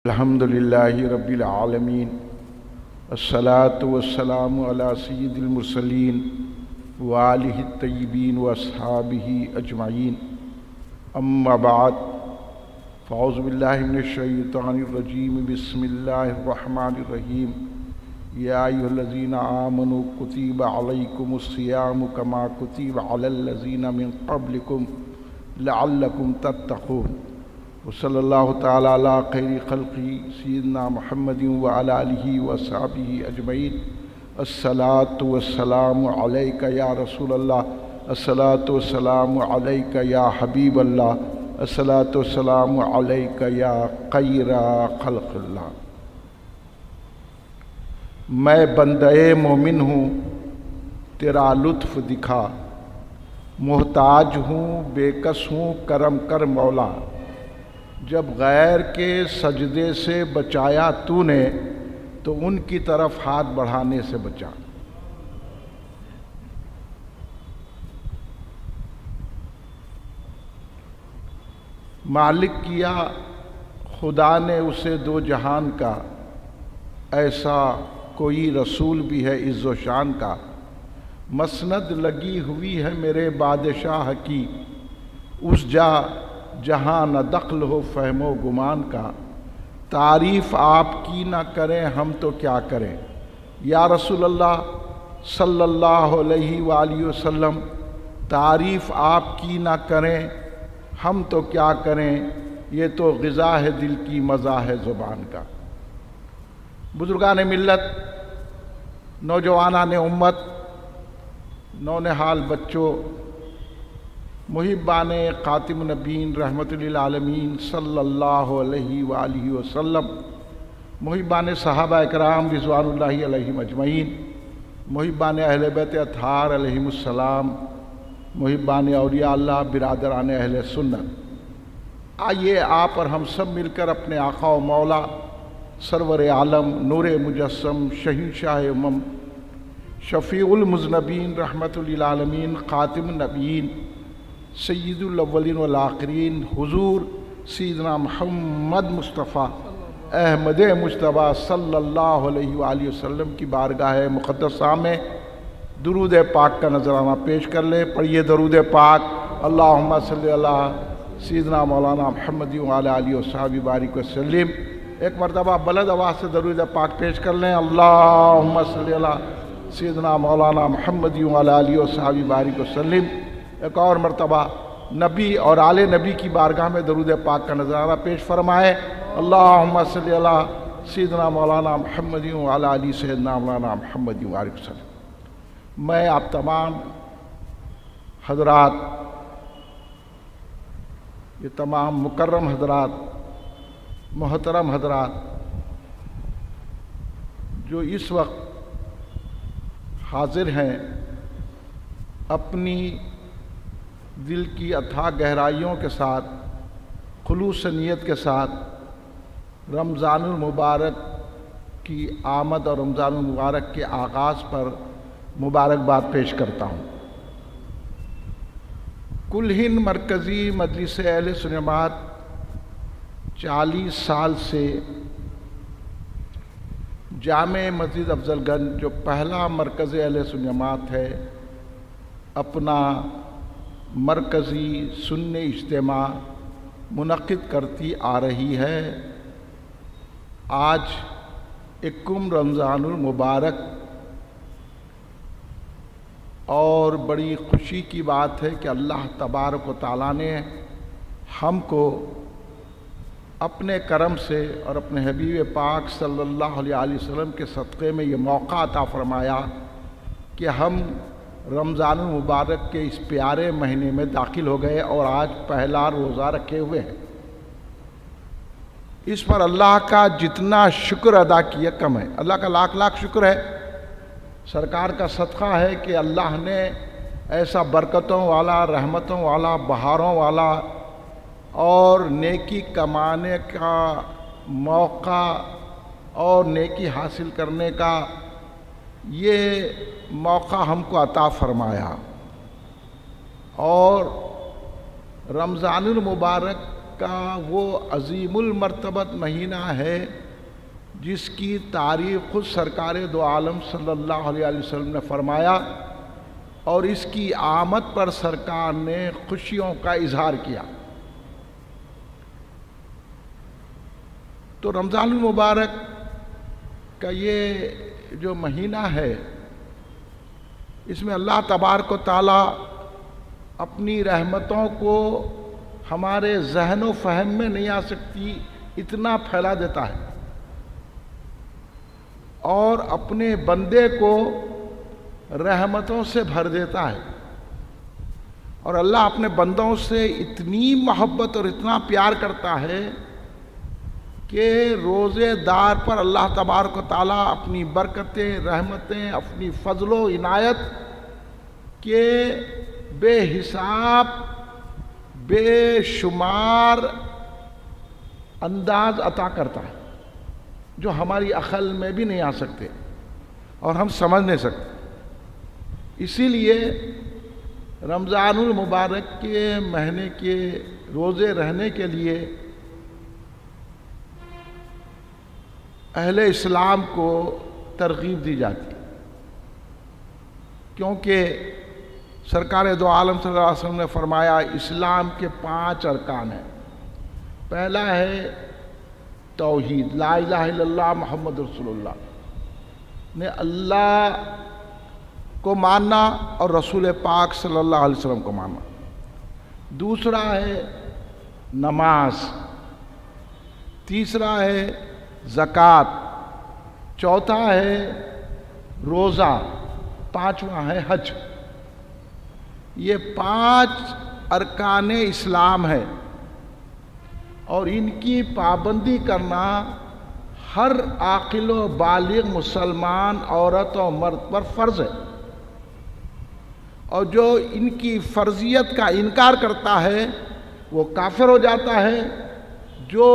الحمدللہ رب العالمین الصلاۃ والسلام علی سید المرسلین وآلہ الطیبین واصحابہ اجمعین اما بعد فاعوذ باللہ من الشیطان الرجیم بسم اللہ الرحمن الرحیم یا ایھا الذین آمنوا کتب علیکم الصیام کما کتب علی الذین من قبلکم لعلکم تتقون وصلی اللہ تعالیٰ علی خیر خلقی سیدنا محمد وعلی آلہ وصحبہ اجمعین الصلاۃ والسلام علیک یا رسول اللہ، الصلاۃ والسلام علیک یا حبیب اللہ، الصلاۃ والسلام علیک یا خیر خلق اللہ۔ میں بندہ مومن ہوں تیرا لطف دکھا، محتاج ہوں بے کس ہوں کرم کر مولا، جب غیر کے سجدے سے بچایا تو نے تو ان کی طرف ہاتھ بڑھانے سے بچا۔ مالک کیا خدا نے اسے دو جہان کا، ایسا کوئی رسول بھی ہے عز و شان کا، مسند لگی ہوئی ہے میرے بادشاہ کی، اس جا جہاں نہ دخل ہو فہم و گمان کا، تعریف آپ کی نہ کریں ہم تو کیا کریں، یا رسول اللہ صلی اللہ علیہ وآلہ وسلم تعریف آپ کی نہ کریں ہم تو کیا کریں، یہ تو غذا ہے دل کی مزہ ہے زبان کا۔ بزرگان ملت، نوجوانان امت، نونہال بچوں، محبان خاتم النبیین رحمت للعالمین صلی اللہ علیہ وآلہ وسلم، محبان صحابہ اکرام رضوان اللہ علیہم اجمعین، محبان اہل بیت اطہار علیہم السلام، محبان اولیاء اللہ، برادران اہل سنت، آئیے آپ اور ہم سب مل کر اپنے آقا و مولا سرور عالم نور مجسم شہنشاہ امم شفیع المذنبین رحمت للعالمین خاتم النبیین سید الاولین والآخرین حضور سیدنا محمد مصطفیٰ احمد مجتبیٰ صلی اللہ علیہ وآلہ وسلم کی بارگاہ مقدسہ میں درود پاک کا نذرانہ پیش کر لیں۔ پڑھیے درود پاک، اللہم صلی اللہ سیدنا مولانا محمد وعلی آلہ وصحبہ بارک وسلم۔ ایک مرتبہ بلند آواز سے درود پاک پیش کر لیں، اللہم صلی اللہ سیدنا مولانا محمد وعلی آلہ وصحبہ بارک وسلم۔ ایک اور مرتبہ نبی اور آل نبی کی بارگاہ میں درود پاک کا نظرانہ پیش فرمائے، اللہم صلی اللہ سیدنا مولانا محمد وعلی آلہ سیدنا مولانا محمد وبارک وسلم۔ میں آپ تمام حضرات، یہ تمام مکرم حضرات، محترم حضرات جو اس وقت حاضر ہیں، اپنی دل کی اتھاہ گہرائیوں کے ساتھ، خلوص نیت کے ساتھ رمضان المبارک کی آمد اور رمضان المبارک کے آغاز پر مبارکباد پیش کرتا ہوں۔ کل ہند مرکزی مجلس اہل سنت 40 سال سے جامع مسجد افضل گنج جو پہلا مرکز اہل سنت ہے، اپنا مرکزی سنی اجتماع منعقد کرتی آ رہی ہے۔ آج 21 رمضان المبارک، اور بڑی خوشی کی بات ہے کہ اللہ تبارک و تعالیٰ نے ہم کو اپنے کرم سے اور اپنے حبیب پاک صلی اللہ علیہ وسلم کے صدقے میں یہ موقع عطا فرمایا کہ ہم رمضان المبارک کے اس پیارے مہینے میں داخل ہو گئے اور آج پہلا روزہ رکھے ہوئے ہیں۔ اس پر اللہ کا جتنا شکر ادا کیا کم ہے، اللہ کا لاکھ لاکھ شکر ہے، سرکار کا صدقہ ہے کہ اللہ نے ایسا برکتوں والا، رحمتوں والا، بہاروں والا اور نیکی کمانے کا موقع اور نیکی حاصل کرنے کا یہ موقع ہم کو عطا فرمایا۔ اور رمضان المبارک کا وہ عظیم المرتبت مہینہ ہے جس کی تعریف خود سرکار دو عالم صلی اللہ علیہ وسلم نے فرمایا، اور اس کی آمد پر سرکار نے خوشیوں کا اظہار کیا۔ تو رمضان المبارک کا یہ جو مہینہ ہے، اس میں اللہ تبارک و تعالیٰ اپنی رحمتوں کو ہمارے ذہن و فہم میں نہیں آ سکتی اتنا پھیلا دیتا ہے، اور اپنے بندے کو رحمتوں سے بھر دیتا ہے۔ اور اللہ اپنے بندوں سے اتنی محبت اور اتنا پیار کرتا ہے کہ روزے دار پر اللہ تبارک و تعالیٰ اپنی برکتیں، رحمتیں، اپنی فضل و عنایت کے بے حساب بے شمار انداز عطا کرتا ہے، جو ہماری عقل میں بھی نہیں آ سکتے اور ہم سمجھ نہیں سکتے۔ اسی لیے رمضان المبارک کے مہینے کے روزے رہنے کے لیے اہل اسلام کو ترغیب دی جاتی ہے، کیونکہ سرکار دو عالم صلی اللہ علیہ وسلم نے فرمایا اسلام کے 5 ارکان ہیں۔ پہلا ہے توحید، لا الہ الا اللہ محمد رسول اللہ، نے اللہ کو ماننا اور رسول پاک صلی اللہ علیہ وسلم کو ماننا۔ دوسرا ہے نماز، تیسرا ہے زکوٰۃ، چوتھا ہے روزہ، پانچواں ہے حج۔ یہ 5 ارکان اسلام ہے، اور ان کی پابندی کرنا ہر عاقل و بالغ مسلمان عورت و مرد پر فرض ہے، اور جو ان کی فرضیت کا انکار کرتا ہے وہ کافر ہو جاتا ہے، جو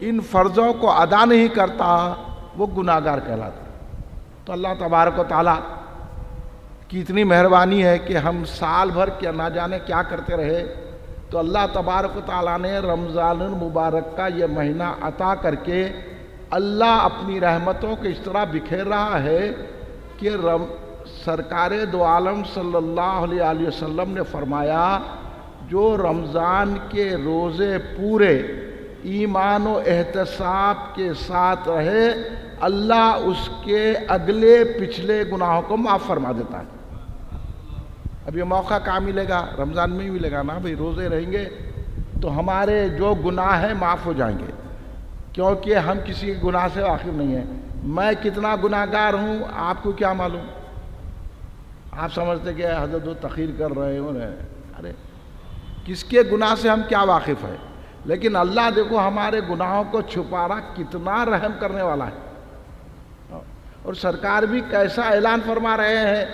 ان فرضوں کو ادا نہیں کرتا وہ گناہگار کہلاتا ہے۔ تو اللہ تبارک و تعالیٰ کی اتنی مہربانی ہے کہ ہم سال بھر کیا نہ جانے کیا کرتے رہے، تو اللہ تبارک و تعالیٰ نے رمضان المبارک کا یہ مہینہ عطا کر کے اللہ اپنی رحمتوں کو اس طرح بکھیر رہا ہے کہ سرکار دو عالم صلی اللہ علیہ وسلم نے فرمایا جو رمضان کے روزے پورے ایمان و احتساب کے ساتھ رہے، اللہ اس کے اگلے پچھلے گناہوں کو معاف فرما دیتا ہے۔ اب یہ موقع کہاں ملے گا؟ رمضان میں ہی ملے گا نا بھئی، روزے رہیں گے تو ہمارے جو گناہ ہیں معاف ہو جائیں گے، کیونکہ ہم کسی گناہ سے واقف نہیں ہیں۔ میں کتنا گناہ گار ہوں آپ کو کیا معلوم؟ آپ سمجھتے کہ حضرت وہ تخیر کر رہے ہوں، ارے کس کے گناہ سے ہم کیا واقف ہیں؟ لیکن اللہ دیکھو ہمارے گناہوں کو چھپا رہا، کتنا رحم کرنے والا ہے۔ اور سرکار بھی کیسا اعلان فرما رہے ہیں،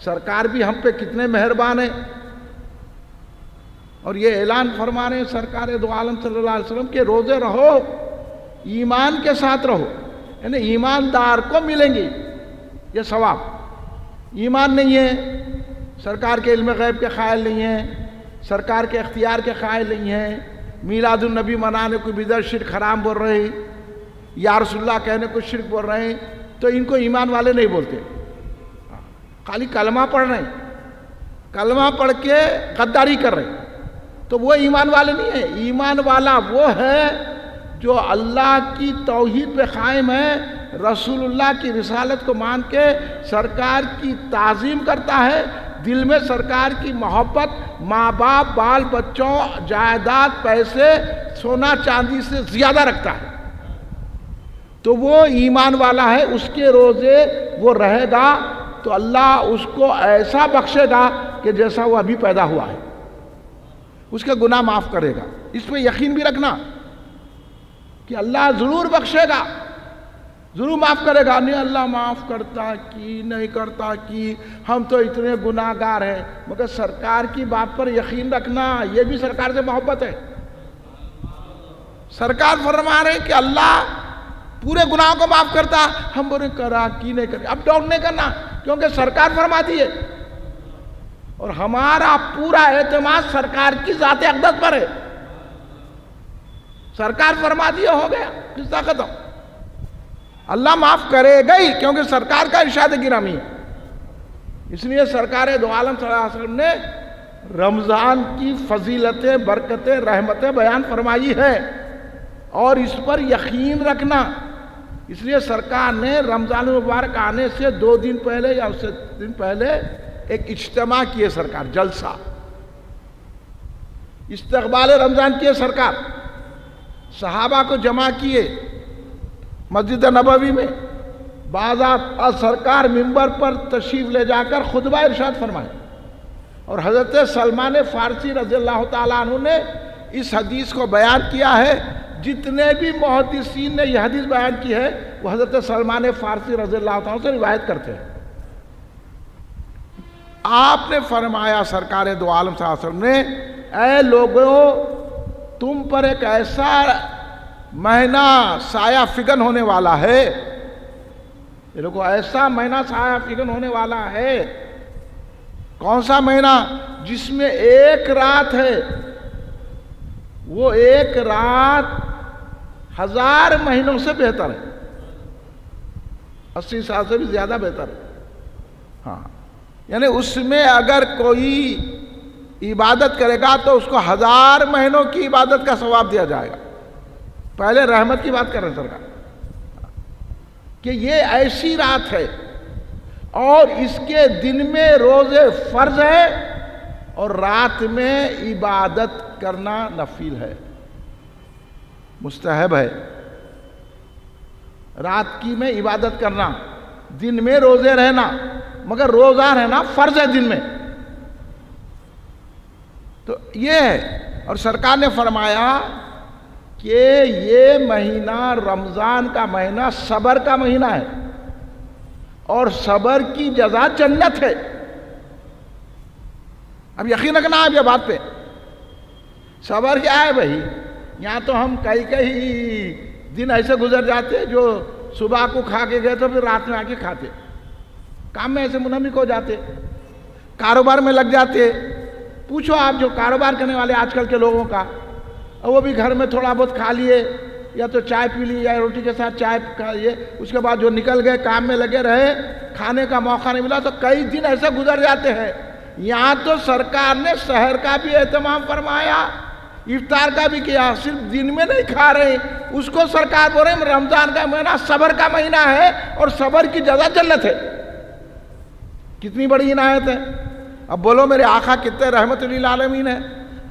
سرکار بھی ہم پہ کتنے مہربان ہیں، اور یہ اعلان فرما رہے ہیں سرکار دو عالم صلی اللہ علیہ وسلم کہ روزے رہو، ایمان کے ساتھ رہو، یعنی ایماندار کو ملیں گی یہ ثواب۔ ایمان نہیں ہے، سرکار کے علم غیب کے قائل نہیں ہیں، سرکار کے اختیار کے قائل نہیں ہیں، میلاد النبی منانے کو بدعت شرک حرام بول رہے ہیں، یا رسول اللہ کہنے کو شرک بول رہے ہیں، تو ان کو ایمان والے نہیں بولتے۔ خالی کلمہ پڑھ رہے ہیں، کلمہ پڑھ کے غداری کر رہے ہیں، تو وہ ایمان والے نہیں ہیں۔ ایمان والا وہ ہے جو اللہ کی توحید پہ قائم ہے، رسول اللہ کی رسالت کو مان کے سرکار کی تعظیم کرتا ہے، دل میں سرکار کی محبت، ماں باپ، بال بچوں، جائیداد، پیسے، سونا چاندی سے زیادہ رکھتا ہے، تو وہ ایمان والا ہے۔ اس کے روزے وہ رہے گا تو اللہ اس کو ایسا بخشے گا کہ جیسا وہ ابھی پیدا ہوا ہے، اس کے گناہ معاف کرے گا۔ اس پہ یقین بھی رکھنا کہ اللہ ضرور بخشے گا، ضرور معاف کرے گا۔ نہیں اللہ معاف کرتا کی نہیں کرتا کی، ہم تو اتنے گناہ گار ہیں، مگر سرکار کی بات پر یقین رکھنا، یہ بھی سرکار سے محبت ہے۔ سرکار فرما رہے کہ اللہ پورے گناہوں کو معاف کرتا، ہم بولے کرا کی نہیں کرے، اب ڈاؤٹ نہیں کرنا، کیونکہ سرکار فرماتی ہے، اور ہمارا پورا اعتماد سرکار کی ذات اقدس پر ہے۔ سرکار فرما دیا ہو گیا، قصہ ختم. اللہ معاف کرے گا ہی کیونکہ سرکار کا ارشاد گرامی ہے. اس لیے سرکار دو عالم صلی اللہ علیہ وسلم نے رمضان کی فضیلتیں، برکتیں، رحمتیں بیان فرمائی ہے اور اس پر یقین رکھنا. اس لیے سرکار نے رمضان المبارک آنے سے 2 دن پہلے یا اس سے دن پہلے ایک اجتماع کیے، سرکار جلسہ استقبال رمضان کیے. سرکار صحابہ کو جمع کیے مسجد نبوی میں. بعض سرکار منبر پر تشریف لے جا کر خطبہ ارشاد فرمائے اور حضرت سلمان فارسی رضی اللہ تعالیٰ عنہ نے اس حدیث کو بیان کیا ہے. جتنے بھی محدثین نے یہ حدیث بیان کی ہے وہ حضرت سلمان فارسی رضی اللہ تعالیٰ سے روایت کرتے ہیں. آپ نے فرمایا سرکار دو عالم صلی اللہ علیہ وسلم نے، اے لوگوں تم پر ایک ایسا مہینہ سایہ فگن ہونے والا ہے، یہ لوگوں ایسا مہینہ سایہ فگن ہونے والا ہے. کون سا مہینہ؟ جس میں ایک رات ہے، وہ ایک رات 1000 مہینوں سے بہتر ہے، 80 سال سے بھی زیادہ بہتر ہے. ہاں، یعنی اس میں اگر کوئی عبادت کرے گا تو اس کو 1000 مہینوں کی عبادت کا ثواب دیا جائے گا. پہلے رحمت کی بات کر رہے ہیں سرکار کہ یہ ایسی رات ہے اور اس کے دن میں روزے فرض ہے اور رات میں عبادت کرنا نفل ہے، مستحب ہے. رات کی میں عبادت کرنا، دن میں روزے رہنا، مگر روزہ رہنا فرض ہے دن میں. تو یہ ہے. اور سرکار نے فرمایا کہ یہ مہینہ رمضان کا مہینہ صبر کا مہینہ ہے اور صبر کی جزا جنت ہے. اب یقین رکھنا آپ یہ بات پہ. صبر کیا ہے بھائی؟ یہاں تو ہم کئی دن ایسے گزر جاتے جو صبح کو کھا کے گئے تو پھر رات میں آ کے کھاتے، کام میں ایسے منہمک ہو جاتے، کاروبار میں لگ جاتے. پوچھو آپ جو کاروبار کرنے والے آج کل کے لوگوں کا، وہ بھی گھر میں تھوڑا بہت کھا لیے یا تو چائے پی لی یا روٹی کے ساتھ چائے کھا لیے، اس کے بعد جو نکل گئے کام میں لگے رہے، کھانے کا موقع نہیں ملا تو کئی دن ایسے گزر جاتے ہیں. یہاں تو سرکار نے سحر کا بھی اہتمام فرمایا، افطار کا بھی کیا، صرف دن میں نہیں کھا رہے. اس کو سرکار بول رہے ہیں رمضان کا مہینہ صبر کا مہینہ ہے اور صبر کی جزا جنت ہے. کتنی بڑی عنایت ہے. اب بولو میرے آقا کتنے رحمت للعالمین ہے،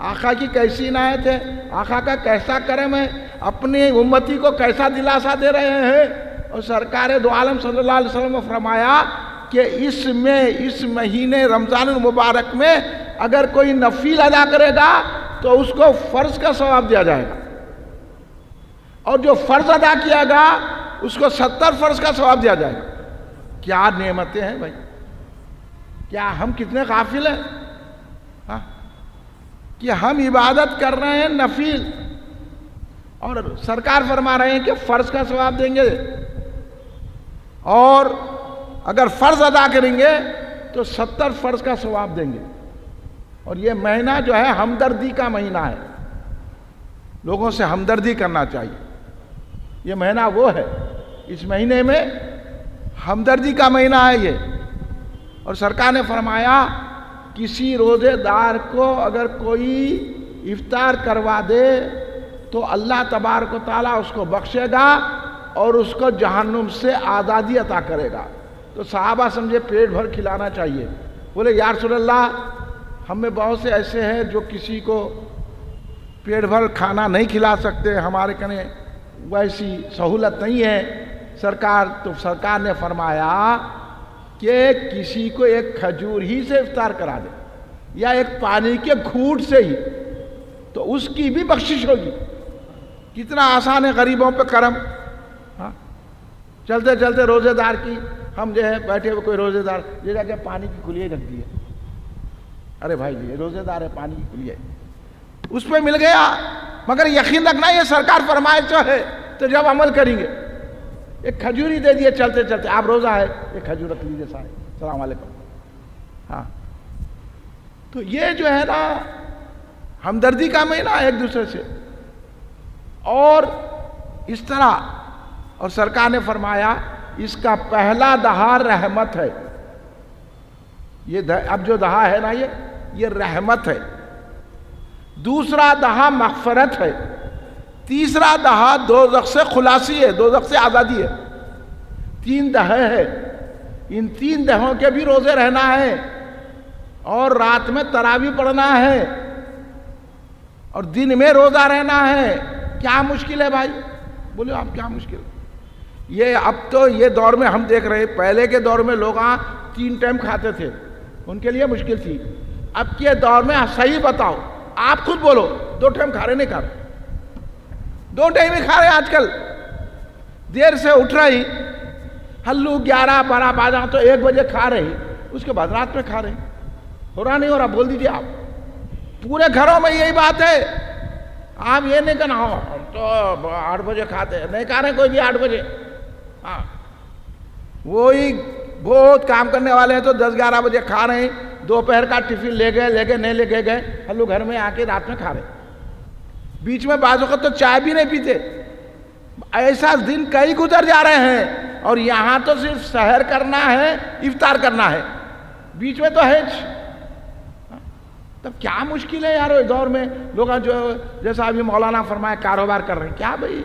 آقا کی کیسی عنایت ہے، آقا کا کیسا کرم ہے، اپنی امتی کو کیسا دلاسا دے رہے ہیں. اور سرکار دو عالم صلی اللہ علیہ وسلم نے فرمایا کہ اس مہینے رمضان المبارک میں اگر کوئی نفل ادا کرے گا تو اس کو فرض کا ثواب دیا جائے گا، اور جو فرض ادا کیا گا اس کو 70 فرض کا ثواب دیا جائے گا. کیا نعمتیں ہیں بھائی، کیا ہم کتنے غافل ہیں کہ ہم عبادت کر رہے ہیں نفل، اور سرکار فرما رہے ہیں کہ فرض کا ثواب دیں گے، اور اگر فرض ادا کریں گے تو 70 فرض کا ثواب دیں گے. اور یہ مہینہ جو ہے ہمدردی کا مہینہ ہے، لوگوں سے ہمدردی کرنا چاہیے. یہ مہینہ وہ ہے، اس مہینے میں ہمدردی کا مہینہ ہے یہ. اور سرکار نے فرمایا کسی روزے دار کو اگر کوئی افطار کروا دے تو اللہ تبارک و تعالیٰ اس کو بخشے گا اور اس کو جہنم سے آزادی عطا کرے گا. تو صحابہ سمجھے پیٹ بھر کھلانا چاہیے. بولے یا رسول اللہ ہم میں بہت سے ایسے ہیں جو کسی کو پیٹ بھر کھانا نہیں کھلا سکتے، ہمارے کنے ویسی سہولت نہیں ہے سرکار. تو سرکار نے فرمایا کہ کسی کو ایک کھجور ہی سے افطار کرا دے یا ایک پانی کے گھونٹ سے ہی تو اس کی بھی بخشش ہوگی. کتنا آسان ہے غریبوں پہ کرم. چلتے چلتے روزے دار کی، ہم جو ہے بیٹھے ہوئے کوئی روزے دار یہ جا کے پانی کی کھلیے رکھ دی ہے، ارے بھائی جی روزے دار ہے پانی کی کھلیے، اس پہ مل گیا. مگر یقین رکھنا یہ سرکار فرمائش ہے تو جب عمل کریں گے. ایک کھجور ہی دے دیے چلتے چلتے، آپ روزہ ہے ایک کھجور رکھ لیجیے سارے، السلام علیکم. ہاں تو یہ جو ہے نا ہمدردی کا مہینہ ایک دوسرے سے. اور اس طرح، اور سرکار نے فرمایا اس کا پہلا دہا رحمت ہے. یہ اب جو دہا ہے نا یہ رحمت ہے. دوسرا دہا مغفرت ہے. تیسرا دہا دوزخ سے خلاصی ہے، دوزخ سے آزادی ہے. 3 دہے ہیں. ان 3 دہوں کے بھی روزے رہنا ہے، اور رات میں تراویح پڑھنا ہے، اور دن میں روزہ رہنا ہے. کیا مشکل ہے بھائی؟ بولے آپ کیا مشکل ہے؟ یہ اب تو یہ دور میں ہم دیکھ رہے ہیں، پہلے کے دور میں لوگ 3 ٹائم کھاتے تھے، ان کے لیے مشکل تھی. اب کے دور میں صحیح بتاؤ، آپ خود بولو 2 ٹائم کھا رہے نہیں کھا رہے؟ 2 ٹائم ہی کھا رہے آج کل. دیر سے اٹھ رہی، ہلو 11 12 بجے تو 1 بجے کھا رہی، اس کے بعد رات میں کھا رہے. ہو رہا نہیں ہو رہا؟ بول دیجئے آپ. پورے گھروں میں یہی بات ہے. آپ یہ نہیں کہنا ہو تو 8 بجے کھاتے ہیں، نہیں کھا رہے کوئی بھی 8 بجے. ہاں وہی بہت کام کرنے والے ہیں تو 10 11 بجے کھا رہے ہیں. دوپہر کا ٹفن لے گئے نہیں لے گئے ہلو گھر میں آ کے رات میں کھا رہے. بیچ میں بعض وقت تو چائے بھی نہیں پیتے. ایسا دن کئی گزر جا رہے ہیں، اور یہاں تو صرف سحر کرنا ہے، افطار کرنا ہے، بیچ میں تو ہے. تب کیا مشکل ہے یار اس دور میں؟ لوگ جو جیسا ابھی مولانا فرمایا کاروبار کر رہے ہیں. کیا بھائی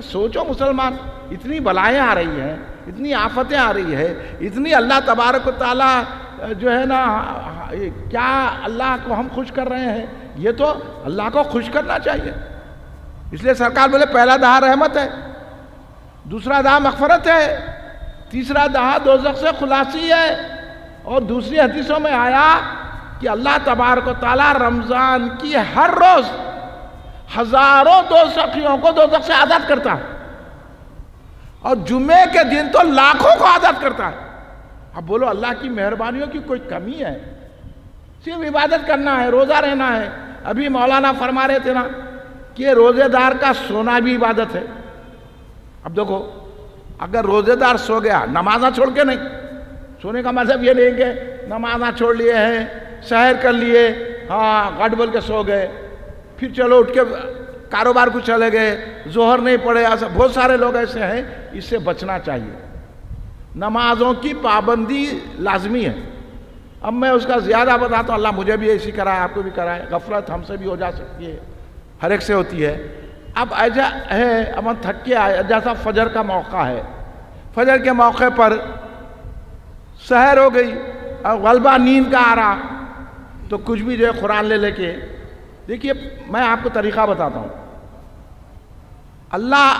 سوچو مسلمان، اتنی بلائیں آ رہی ہیں، اتنی آفتیں آ رہی ہے، اتنی اللہ تبارک و تعالیٰ جو ہے نا، کیا اللہ کو ہم خوش کر رہے ہیں؟ یہ تو اللہ کو خوش کرنا چاہیے. اس لیے سرکار بولے پہلا دہا رحمت ہے، دوسرا دہا مغفرت ہے، تیسرا دہا دوزخ سے خلاصی ہے. اور دوسری حدیثوں میں آیا کہ اللہ تبارک و تعالیٰ رمضان کی ہر روز ہزاروں دوزخیوں کو دوزخ سے آزاد کرتا ہے، اور جمعے کے دن تو لاکھوں کو آزاد کرتا ہے. اب بولو اللہ کی مہربانیوں کی کوئی کمی ہے؟ صرف عبادت کرنا ہے، روزہ رہنا ہے. ابھی مولانا فرما رہے تھے نا کہ روزے دار کا سونا بھی عبادت ہے. اب دیکھو اگر روزے دار سو گیا، نمازاں چھوڑ کے نہیں، سونے کا مطلب یہ نہیں کہ نمازاں چھوڑ لیے ہیں، سحر کر لیے، ہاں گھٹ بول کے سو گئے، پھر چلو اٹھ کے کاروبار کو چلے گئے، ظہر نہیں پڑے. ایسا بہت سارے لوگ ایسے ہیں. اس سے بچنا چاہیے. نمازوں کی پابندی لازمی ہے. اب میں اس کا زیادہ بتاتا ہوں. اللہ مجھے بھی ایسی کرائے، آپ کو بھی کرائے. غفلت ہم سے بھی ہو جا سکتی ہے، ہر ایک سے ہوتی ہے. اب ایسا ہے اب ہم تھک کے آئے، جیسا فجر کا موقع ہے، فجر کے موقع پر سحر ہو گئی اور غلبہ نیند کا آ رہا، تو کچھ بھی جو ہے قرآن لے کے دیکھیے. میں آپ کو طریقہ بتاتا ہوں. اللہ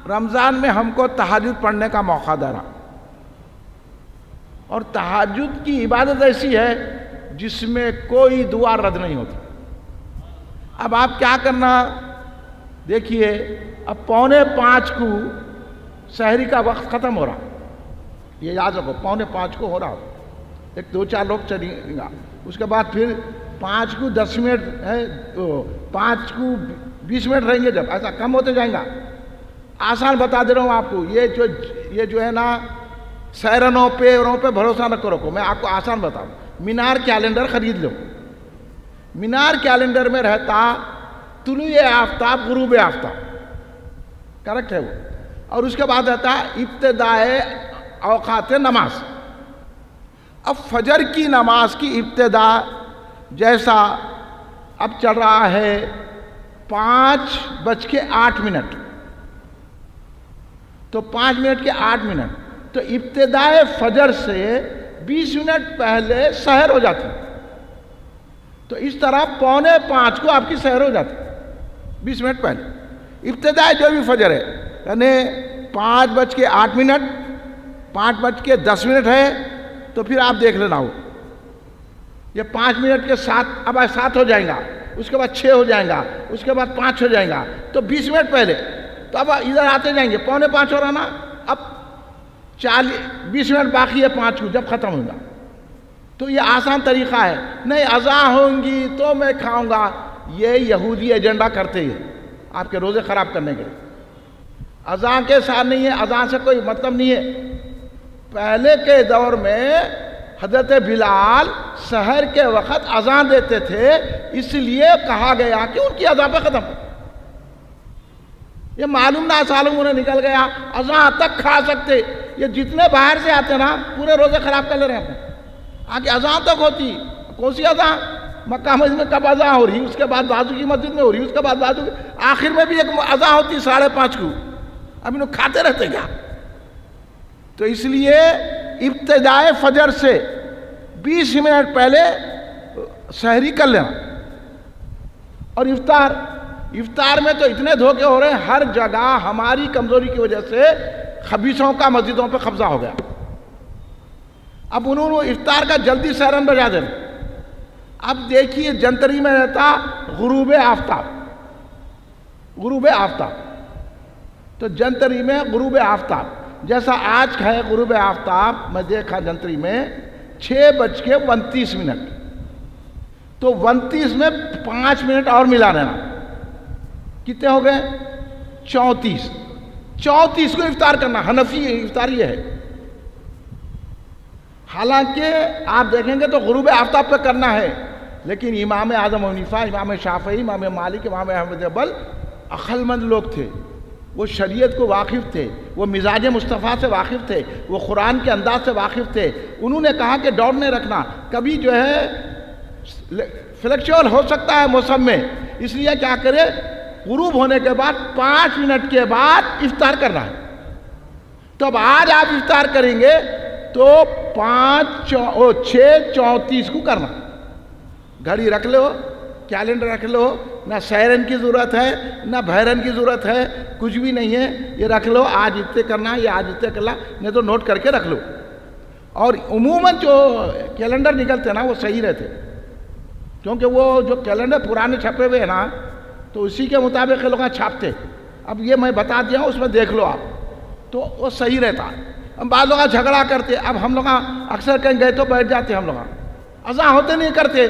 رمضان میں ہم کو تہجد پڑھنے کا موقع دے رہا، اور تہجد کی عبادت ایسی ہے جس میں کوئی دعا رد نہیں ہوتی. اب آپ کیا کرنا، دیکھیے اب 4:45 کو سحری کا وقت ختم ہو رہا. یہ یاد رکھو 4:45 کو ہو رہا. 1-2-4 لوگ چلیں گا. اس کے بعد پھر 5 کو 10 منٹ ہے، 5 کو 20 منٹ رہیں گے. جب ایسا کم ہوتے جائیں گا. آسان بتا دے رہا ہوں آپ کو. یہ جو ہے نا سیرنوں پہ بھروسہ نہ کرو. میں آپ کو آسان بتاؤں. مینار کیلنڈر خرید لو. مینار کیلنڈر میں رہتا طلوع آفتاب، غروب آفتاب، کریکٹ ہے وہ. اور اس کے بعد رہتا ابتدائے اوقات نماز. اب فجر کی نماز کی ابتدا جیسا اب چل رہا ہے 5:08، تو 5 منٹ کے 8 منٹ، تو ابتدائے فجر سے 20 منٹ پہلے سحر ہو جاتی. تو اس طرح 4:45 کو آپ کی سحر ہو جاتی 20 منٹ پہلے. ابتدائے جو بھی فجر ہے یعنی 5:08، 5:10 ہے، تو پھر آپ دیکھ لینا ہو یہ 5 منٹ کے 7، اب 7 ہو جائیں گا، اس کے بعد 6 ہو جائیں گا، اس کے بعد 5 ہو جائیں گا، تو 20 منٹ پہلے. تو اب ادھر آتے جائیں گے 4:45 ہو رہا نا، اب 20 منٹ باقی ہے 5 کو جب ختم ہوگا. تو یہ آسان طریقہ ہے. نہیں اذان ہوں گی تو میں کھاؤں گا، یہ یہودی ایجنڈا کرتے ہیں آپ کے روزے خراب کرنے کے. اذان کے ساتھ نہیں ہے، اذان سے کوئی مطلب نہیں ہے. پہلے کے دور میں حضرت بلال سحر کے وقت اذان دیتے تھے، اس لیے کہا گیا کہ ان کی اذان پہ ختم. یہ معلوم نہ سالم انہیں نکل گیا، اذان تک کھا سکتے. یہ جتنے باہر سے آتے نا پورے روزے خراب کر لے رہے ہیں اپنے. آگے اذان تک ہوتی، کون سی اذان؟ مکہ مسجد میں کب اذان ہو رہی، اس کے بعد بازو کی مسجد میں ہو رہی، اس کے بعد بازو کی، آخر میں بھی ایک اذان ہوتی 5:30 کو. اب انہوں کھاتے رہتے کیا؟ تو اس لیے ابتدائے فجر سے 20 منٹ پہلے سحری کر لینا. اور افطار میں تو اتنے دھوکے ہو رہے ہیں، ہر جگہ ہماری کمزوری کی وجہ سے خبیثوں کا مسجدوں پہ قبضہ ہو گیا. اب انہوں نے افطار کا جلدی سیرن بجا دینا. اب دیکھیے جنتری میں رہتا غروب آفتاب، تو جنتری میں غروب آفتاب جیسا آج ہے غروب آفتاب، میں دیکھا جنتری میں 6:29. تو 29 میں 5 منٹ اور ملا دینا، کتنے ہو گئے؟ 34 کو افطار کرنا. حنفی افطار یہ ہے. حالانکہ آپ دیکھیں گے تو غروب آفتاب پہ کرنا ہے، لیکن امام اعظم ابو حنیفہ، امام شافعی، امام مالک، امام احمد بن عقل مند لوگ تھے. وہ شریعت کو واقف تھے، وہ مزاج مصطفیٰ سے واقف تھے، وہ قرآن کے انداز سے واقف تھے. انہوں نے کہا کہ دوڑ نہیں رکھنا، کبھی جو ہے فلیکچوئل ہو سکتا ہے موسم میں، اس لیے کیا کرے غروب ہونے کے بعد 5 منٹ کے بعد افطار کرنا ہے. تو اب آج آپ افطار کریں گے تو 6:34 کو کرنا. گھڑی رکھ لو، کیلنڈر رکھ لو، نہ سیرن کی ضرورت ہے نہ بحرن کی ضرورت ہے، کچھ بھی نہیں ہے. یہ رکھ لو آج اتنے کرنا، یہ آج اتنے کرنا، نہیں تو نوٹ کر کے رکھ لو. اور عموماً جو کیلنڈر نکلتے ہیں نا وہ صحیح رہتے، کیونکہ وہ جو کیلنڈر پرانے چھپے ہوئے ہیں نا تو اسی کے مطابق لوگ چھاپتے. اب یہ میں بتا دیا ہوں، اس میں دیکھ لو آپ، تو وہ صحیح رہتا. ہم بعض لوگ جھگڑا کرتے. اب ہم لوگ اکثر کہیں گئے تو بیٹھ جاتے، ہم لوگ اذان ہوتے نہیں کرتے.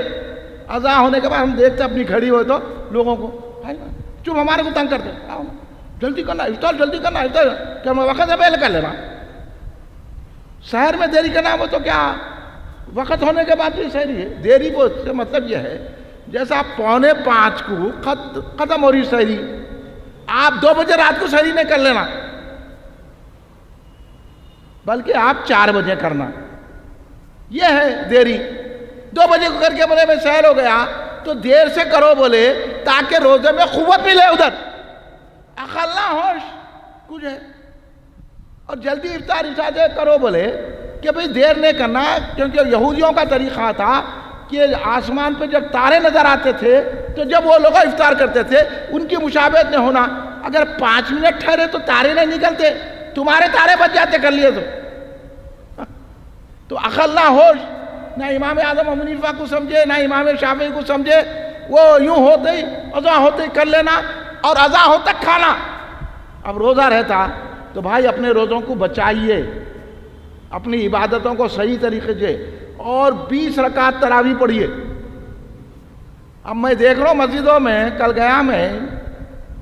اذان ہونے کے بعد ہم دیکھتے اپنی کھڑی ہوئے تو لوگوں کو چپ ہمارے کو تنگ کرتے، جلدی کرنا افطار، جلدی کرنا افطار، کیا میں وقت ہے پہلے کر لینا. سحر میں دیری کرنا ہو تو کیا وقت ہونے کے بعد بھی سحری ہے. دیری کو سے مطلب یہ ہے جیسا 4:45 کو ختم ہو رہی سحری، آپ 2 بجے رات کو سحری نہیں کر لینا، بلکہ آپ 4 بجے کرنا. یہ ہے دیری. 2 بجے کو کر کے بولے میں سحر ہو گیا تو دیر سے کرو بولے تاکہ روزے میں قوت ملے. ادھر عقل نہ ہوش کچھ ہے. اور جلدی افطار کرو بولے کہ بھئی دیر نہیں کرنا، کیونکہ یہودیوں کا طریقہ تھا کہ آسمان پہ جب تارے نظر آتے تھے تو جب وہ لوگ افطار کرتے تھے ان کی مشابہت نہیں ہونا. اگر 5 منٹ ٹھہرے تو تارے نہیں نکلتے، تمہارے تارے بچ جاتے کر لیے تو عقل نہ ہوش. نہ امام اعظم ابو حنیفہ کو سمجھے نہ امام شافعی کو سمجھے. وہ یوں ہوتے ہی اذان ہوتے ہی کر لینا اور اذان ہوتا کھانا. اب روزہ رہتا تو بھائی اپنے روزوں کو بچائیے، اپنی عبادتوں کو صحیح طریقے سے، اور 20 رکعت تراویح پڑھیے. اب میں دیکھ رہا ہوں مسجدوں میں، کل گیا میں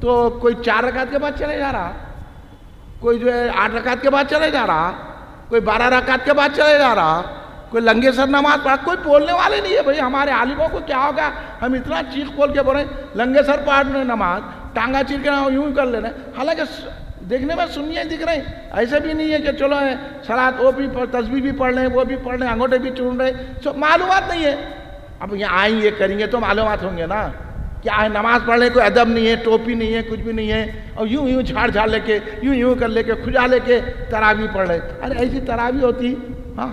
تو کوئی 4 رکعت کے بعد چلے جا رہا، کوئی جو ہے 8 رکعت کے بعد چلے جا رہا، کوئی 12 رکعت کے بعد چلے جا رہا، کوئی لنگے سر نماز پڑھا. کوئی بولنے والے نہیں ہے بھائی ہمارے عالموں کو کیا ہوگا، ہم اتنا چیخ بول کے بول رہے ہیں لنگے سر پڑھنے نماز، ٹانگا چیر کے یوں ہی کر لینا. حالانکہ دیکھنے میں سنیاں دکھ رہے ہیں، ایسے بھی نہیں ہے کہ چلو صلاۃ وہ بھی تسبیح بھی پڑھ لیں، وہ بھی پڑھ لیں، انگوٹھے بھی چون رہے، سب معلومات نہیں ہے. اب یہاں آئیں یہ کریں گے تو معلومات ہوں گے نا. کیا ہے نماز پڑھنے کوئی ادب نہیں ہے، ٹوپی نہیں ہے، کچھ بھی نہیں ہے، اور یوں جھاڑ لے کے یوں کر لے کے کھجا لے کے تراویح پڑھ رہے. ارے ایسی تراویح ہوتی. ہاں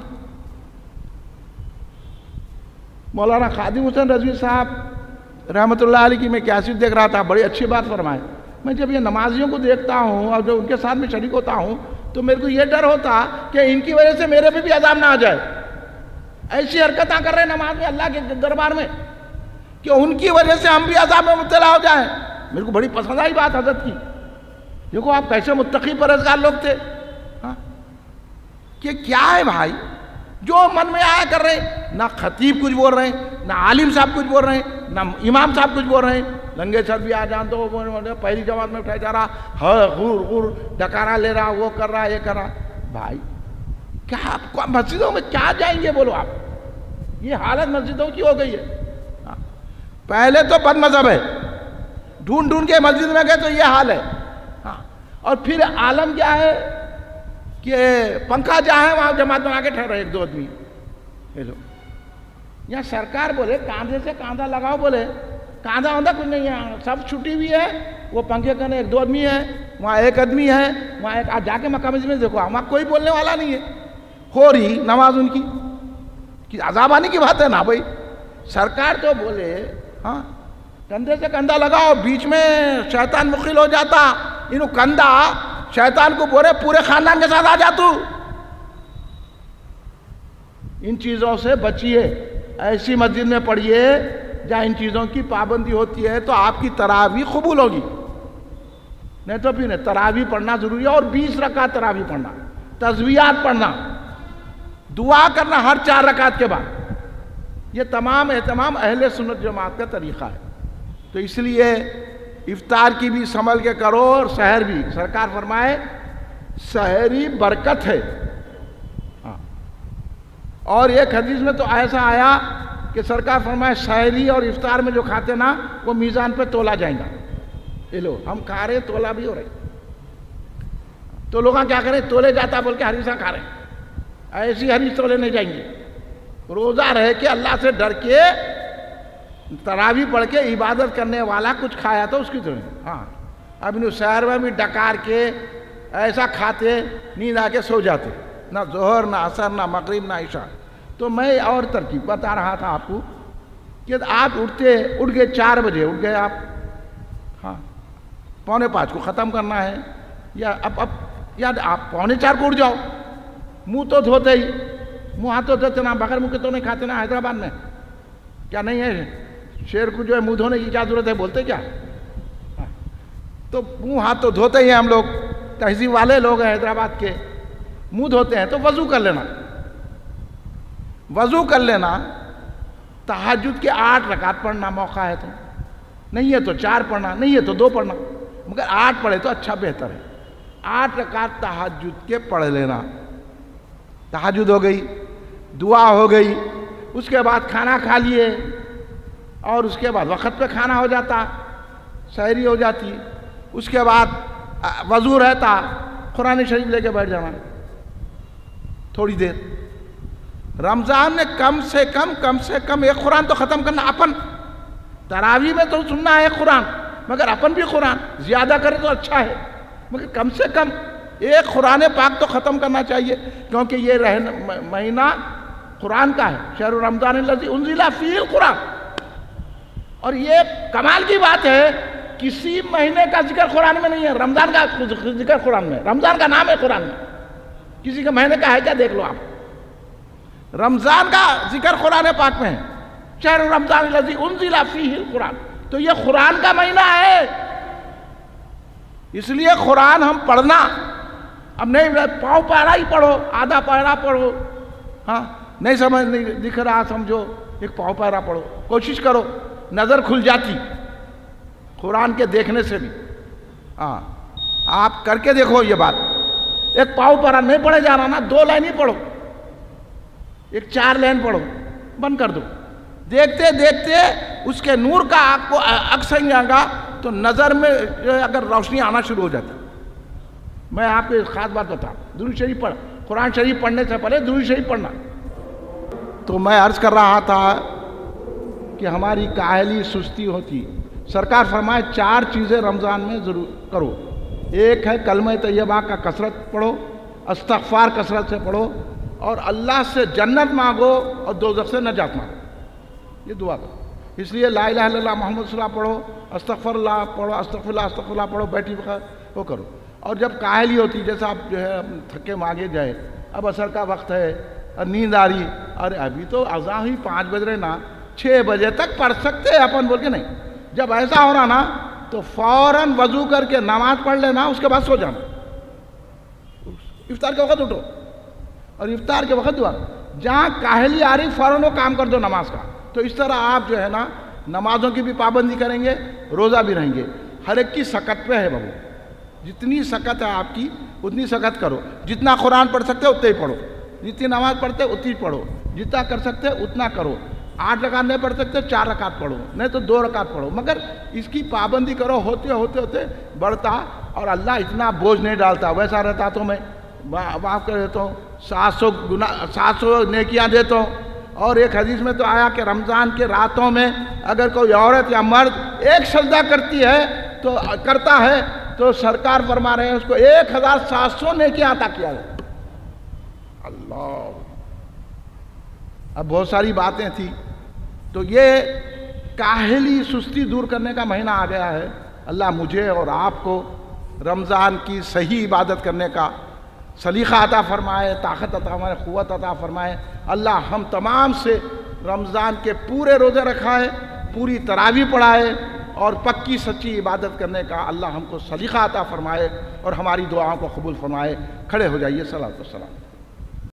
مولانا خادم حسین رضوی صاحب رحمۃ اللہ علیہ کی میں کیسٹ دیکھ رہا تھا، بڑی اچھی بات فرمائے. میں جب یہ نمازیوں کو دیکھتا ہوں اور جب ان کے ساتھ میں شریک ہوتا ہوں تو میرے کو یہ ڈر ہوتا کہ ان کی وجہ سے میرے پہ بھی عذاب نہ آ جائے. ایسی حرکتیں کر رہے ہیں نماز میں اللہ کے دربار میں کہ ان کی وجہ سے ہم بھی عذاب میں مبتلا ہو جائیں. میرے کو بڑی پسند آئی بات حضرت کی. دیکھو آپ کیسے متقی پرہیزگار لوگ تھے. ہاں کہ کیا ہے بھائی جو من میں آیا کر رہے ہیں. نہ خطیب کچھ بول رہے ہیں، نہ عالم صاحب کچھ بول رہے ہیں، نہ امام صاحب کچھ بول رہے ہیں. لنگے سر بھی آ جان تو پہلی جماعت میں اٹھایا جا رہا، غور ڈکارا لے رہا، وہ کر رہا، یہ کر رہا. بھائی کیا آپ مسجدوں میں کیا جائیں گے بولو آپ. یہ حالت مسجدوں کی ہو گئی ہے. پہلے تو بد مذہب ہے، ڈھونڈ کے مسجد میں گئے تو یہ حال ہے. اور پھر عالم کیا ہے کہ پنکھا جہاں ہے وہاں جماعت بنا کے ٹھہرے ایک دو آدمی. یہاں سرکار بولے کاندھے سے کاندھا لگاؤ، بولے کاندھا واندھا کچھ نہیں ہے، سب چھٹی ہوئی ہے، وہ پنکھے کرنے ایک دو آدمی ہے، وہاں ایک آدمی ہے، وہاں ایک جا کے مقام میں دیکھو وہاں کوئی بولنے والا نہیں ہے. ہو رہی نماز ان کی عذاب آنے کی بات ہے نا بھائی. سرکار تو بولے ہاں کندھے سے کندھا لگاؤ، بیچ میں شیطان مخل ہو جاتا، انہوں کندھا شیطان کو بولے پورے خاندان کے ساتھ آ جا تو. ان چیزوں سے بچیے، ایسی مسجد میں پڑھیے جہاں ان چیزوں کی پابندی ہوتی ہے، تو آپ کی تراویح قبول ہوگی. نہیں تو پھر تراویح پڑھنا ضروری ہے، اور 20 رکعت تراویح پڑھنا، تسبیحات پڑھنا، دعا کرنا ہر 4 رکعت کے بعد. یہ تمام اہتمام اہل سنت جماعت کا طریقہ ہے. تو اس لیے افطار کی بھی سنبھل کے کرو اور سحر بھی. سرکار فرمائے سحری برکت ہے. اور ایک حدیث میں تو ایسا آیا کہ سرکار فرمائے سحری اور افطار میں جو کھاتے نا وہ میزان پہ تولا جائیں گا. یہ لو ہم کھا رہے تولا بھی ہو رہے، تو لوگ کیا کریں تولے جاتا بول کے حریصہ کھا رہے ہیں. ایسی حریص تولے نہیں جائیں گے. روزہ رہ کے اللہ سے ڈر کے تراویح پڑھ کے عبادت کرنے والا کچھ کھایا تو اس کی تو ہاں. اب انہوں سحر میں بھی ڈکار کے ایسا کھاتے نیند آ کے سو جاتے، نہ ظہر نہ عصر نہ مغرب نہ عشاء. تو میں اور ترکیب بتا رہا تھا آپ کو کہ آپ اٹھ گئے 4 بجے اٹھ گئے آپ، ہاں 4:45 کو ختم کرنا ہے، یا یا آپ 3:45 کو اٹھ جاؤ. منہ تو دھوتے ہی، منہ ہاتھ تو دھوتے نا، بغیر منہ کے تو نہیں کھاتے نا حیدرآباد میں. کیا نہیں ہے شیر کو جو ہے منہ دھونے کی کیا ضرورت ہے، بولتے کیا. تو منہ ہاتھ تو دھوتے ہی ہیں ہم لوگ، تہذیب والے لوگ ہیں حیدرآباد کے. منہ دھوتے ہیں تو وضو کر لینا، وضو کر لینا. تہجد کے 8 رکعت پڑھنا موقع ہے تو، نہیں ہے تو 4 پڑھنا، نہیں ہے تو 2 پڑھنا، مگر 8 پڑھے تو اچھا بہتر ہے. 8 رکعت تہجد کے پڑھ لینا. تہجد ہو گئی، دعا ہو گئی، اس کے بعد کھانا کھا لیے، اور اس کے بعد وقت پہ کھانا ہو جاتا، سحری ہو جاتی. اس کے بعد وضو رہتا، قرآن شریف لے کے بیٹھ جانا تھوڑی دیر. رمضان میں کم سے کم ایک قرآن تو ختم کرنا. اپن تراویح میں تو سننا ہے قرآن، مگر اپن بھی قرآن زیادہ کرے تو اچھا ہے، مگر کم سے کم ایک قرآن پاک تو ختم کرنا چاہیے. کیونکہ یہ مہینہ قرآن کا ہے، شہر رمضان الذی انزل فیہ القرآن. اور یہ کمال کی بات ہے کسی مہینے کا ذکر قرآن میں نہیں ہے، رمضان کا ذکر قرآن میں، رمضان کا نام ہے قرآن میں. کسی کے مہینے کا ہے کیا دیکھ لو آپ. رمضان کا ذکر قرآن پاک میں ہے، شہر رمضان الذی انزل فیہ القرآن. تو یہ قرآن کا مہینہ ہے، اس لیے قرآن ہم پڑھنا. اب نہیں پاؤ پارا ہی پڑھو، آدھا پارا پڑھو، ہاں نہیں سمجھ نہیں دکھ رہا سمجھو ایک پاؤ پارا پڑھو. کوشش کرو، نظر کھل جاتی قرآن کے دیکھنے سے بھی. ہاں آپ کر کے دیکھو یہ بات. ایک پاؤ پارا نہیں پڑھے جا رہا نا، 2 لائن ہی پڑھو، ایک 4 لائن پڑھو، بند کر دو. دیکھتے دیکھتے اس کے نور کا آپ کو عکس آئے گا تو نظر میں اگر روشنی آنا شروع ہو جاتی. میں آپ کو ایک خاص بات بتاؤں، درود شریف پڑھ، قرآن شریف پڑھنے سے پہلے درود شریف پڑھنا. تو میں عرض کر رہا تھا کہ ہماری کاہلی سستی ہوتی. سرکار فرمائے 4 چیزیں رمضان میں ضرور کرو. ایک ہے کلمہ طیبہ کا کثرت پڑھو، استغفار کثرت سے پڑھو، اور اللہ سے جنت مانگو اور دوزخ سے نجات مانگو. یہ دعا کرو. اس لیے لا الہ الا اللہ محمد صلی اللہ علیہ وسلم پڑھو، استغفر اللہ پڑھو، استغفر اللہ پڑھو، بیٹھی وقت وہ کرو. اور جب کاہلی ہوتی، جیسا آپ جو ہے تھکے مانگے جائے، اب عصر کا وقت ہے اور نیند آ رہی، ارے ابھی تو اذان ہوئی 5 بج رہے نا، 6 بجے تک پڑھ سکتے ہیں اپن بول کے نہیں. جب ایسا ہو رہا نا تو فوراً وضو کر کے نماز پڑھ لینا، اس کے بعد سو جانا. افطار کے وقت اٹھو اور افطار کے وقت دعا. جہاں کاہلی آ رہی فوراً وہ کام کر دو نماز کا. تو اس طرح آپ جو ہے نا نمازوں کی بھی پابندی کریں گے، روزہ بھی رہیں گے. ہر ایک کی سکت پہ ہے بابو، جتنی سکت ہے آپ کی اتنی سکت کرو. جتنا قرآن پڑھ سکتے اتنا ہی پڑھو، جتنی نماز پڑھتے اتنی پڑھو، جتنا کر سکتے اتنا کرو. 8 رکعت نہیں پڑھ سکتے 4 رکعت پڑھو، نہیں تو 2 رکعت پڑھو، مگر اس کی پابندی کرو. ہوتے ہوتے ہوتے بڑھتا اور اللہ اتنا بوجھ نہیں ڈالتا، ویسا رہتا تو میں معاف کر دیتا ہوں، 700 نیکیاں دیتا ہوں۔ اور ایک حدیث میں تو آیا کہ رمضان کے راتوں میں اگر کوئی عورت یا مرد ایک سجدہ کرتا ہے تو سرکار فرما رہے ہیں اس کو 1700 نیکیاں عطا کیا ہے۔ اللہ، اب بہت ساری باتیں تھی، تو یہ کاہلی سستی دور کرنے کا مہینہ آ گیا ہے۔ اللہ مجھے اور آپ کو رمضان کی صحیح عبادت کرنے کا سلیقہ عطا فرمائے، طاقت عطا فرمائے، قوت عطا فرمائے۔ اللہ ہم تمام سے رمضان کے پورے روزے رکھائے، پوری تراویح پڑھائے اور پکی سچی عبادت کرنے کا اللہ ہم کو سلیقہ عطا فرمائے اور ہماری دعاؤں کو قبول فرمائے۔ کھڑے ہو جائیے، صلوات و سلام۔